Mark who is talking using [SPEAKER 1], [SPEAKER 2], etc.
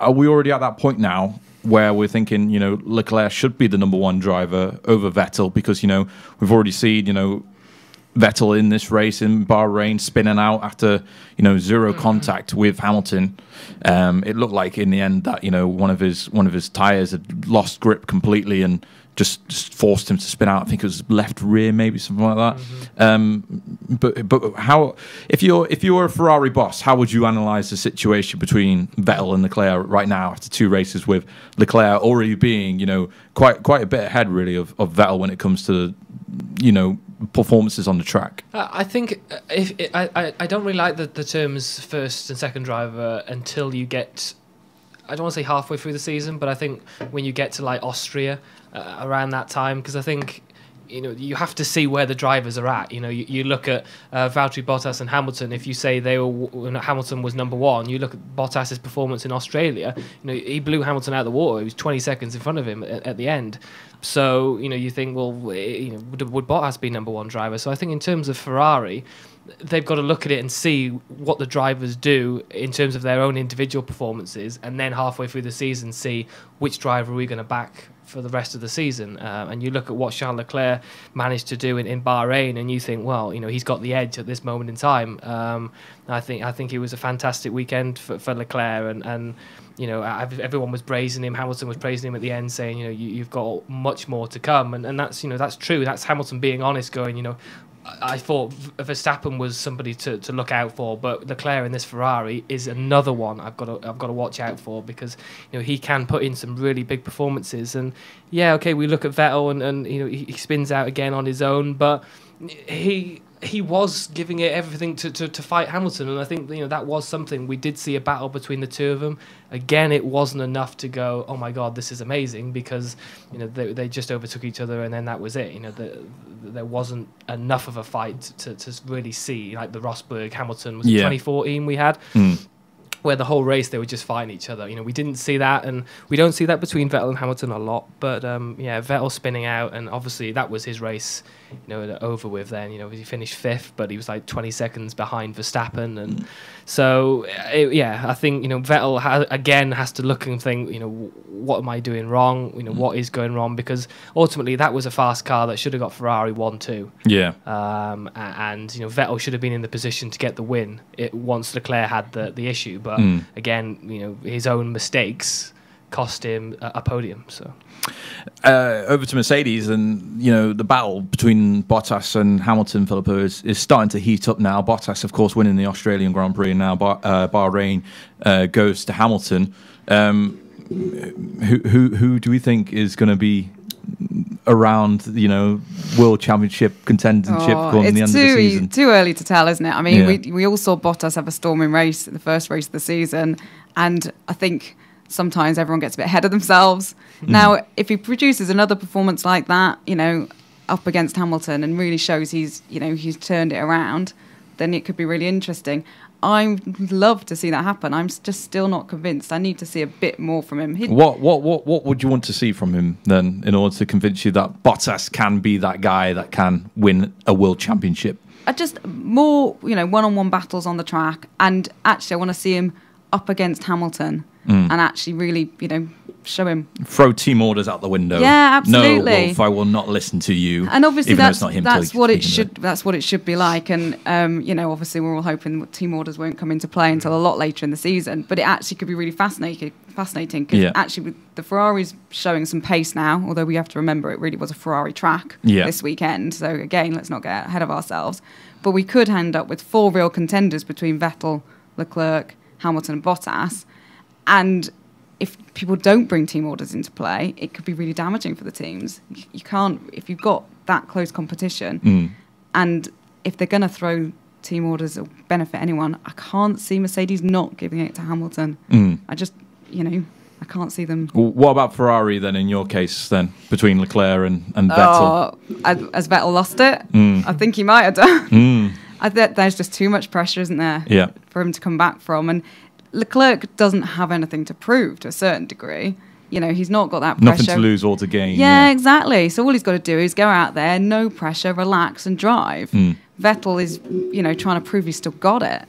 [SPEAKER 1] are we already at that point now where we're thinking, Leclerc should be the #1 driver over Vettel? Because, we've already seen, Vettel in this race in Bahrain spinning out after, zero contact with Hamilton. It looked like in the end that, one of his tires had lost grip completely and just forced him to spin out. I think it was left rear, maybe something like that. But how, if you're a Ferrari boss, how would you analyze the situation between Vettel and Leclerc right now after 2 races, with Leclerc already being quite a bit ahead really of Vettel when it comes to performances on the track?
[SPEAKER 2] I think I don't really like the terms first and second driver until you get, I don't want to say halfway through the season, but I think when you get to like Austria around that time, because I think you have to see where the drivers are at. You look at Valtteri Bottas and Hamilton. If you say Hamilton was #1, you look at Bottas's performance in Australia. He blew Hamilton out of the water. He was 20 seconds in front of him at the end. So you think, well, would Bottas be #1 driver? So I think in terms of Ferrari, they've got to look at it and see what the drivers do in terms of their own individual performances, and then halfway through the season see which driver are we going to back for the rest of the season. And you look at what Charles Leclerc managed to do in Bahrain, and you think, well, he's got the edge at this moment in time. I think it was a fantastic weekend for Leclerc, and everyone was praising him. Hamilton was praising him at the end, saying, you've got much more to come, and that's that's true. That's Hamilton being honest, going, I thought Verstappen was somebody to look out for, but Leclerc in this Ferrari is another one I've got to watch out for, because he can put in some really big performances. And we look at Vettel and he spins out again on his own, but he was giving it everything to fight Hamilton, and I think that was something. We did see a battle between the two of them. Again, it wasn't enough to go, oh my God, this is amazing, because they just overtook each other, and then that was it. There wasn't enough of a fight to really see, like the Rosberg Hamilton was 2014 we had. Where the whole race they were just fighting each other. We didn't see that, and we don't see that between Vettel and Hamilton a lot. But Vettel spinning out, and obviously that was his race, over with. Then he finished 5th, but he was like 20 seconds behind Verstappen, and so I think Vettel has to look and think, what am I doing wrong? What is going wrong? Because ultimately that was a fast car that should have got Ferrari 1-2. Yeah. And Vettel should have been in the position to get the win once Leclerc had the issue, but again, his own mistakes cost him a podium. So
[SPEAKER 1] over to Mercedes, and the battle between Bottas and Hamilton, Philippa, is starting to heat up now. Bottas, of course, winning the Australian Grand Prix, and now Bahrain goes to Hamilton. Who do we think is going to be around World Championship contendership going the end of the season?
[SPEAKER 3] Too early to tell, isn't it? I mean, we all saw Bottas have a storming race at the first race of the season, and I think sometimes everyone gets a bit ahead of themselves. Now, if he produces another performance like that, up against Hamilton, and really shows he's turned it around, then it could be really interesting. I'd love to see that happen. I'm just still not convinced. I need to see a bit more from him.
[SPEAKER 1] What would you want to see from him then, in order to convince you that Bottas can be that guy that can win a world championship?
[SPEAKER 3] Just more, one-on-one battles on the track, and actually I want to see him up against Hamilton and actually really, show him.
[SPEAKER 1] Throw team orders out the window.
[SPEAKER 3] Yeah, absolutely.
[SPEAKER 1] No, Wolf, I will not listen to you.
[SPEAKER 3] And obviously that's what it should.
[SPEAKER 1] It.
[SPEAKER 3] That's what it should be like. And obviously we're all hoping team orders won't come into play until a lot later in the season. But it actually could be really fascinating. Because actually, with the Ferrari's showing some pace now. Although we have to remember it really was a Ferrari track this weekend. So again, let's not get ahead of ourselves. But we could end up with 4 real contenders between Vettel, Leclerc, Hamilton, and Bottas. And if people don't bring team orders into play, it could be really damaging for the teams. You can't, if you've got that close competition, and if they're going to throw team orders or benefit anyone, I can't see Mercedes not giving it to Hamilton. I just, I can't see them.
[SPEAKER 1] Well, what about Ferrari then, in your case, then, between Leclerc and Vettel?
[SPEAKER 3] Has Vettel lost it? I think he might have done. I think there's just too much pressure, isn't there, for him to come back from. And Leclerc doesn't have anything to prove to a certain degrry. He's not got that pressure.
[SPEAKER 1] Nothing to lose or to gain.
[SPEAKER 3] Yeah, exactly. So all he's got to do is go out there, no pressure, relax and drive. Vettel is, trying to prove he's still got it.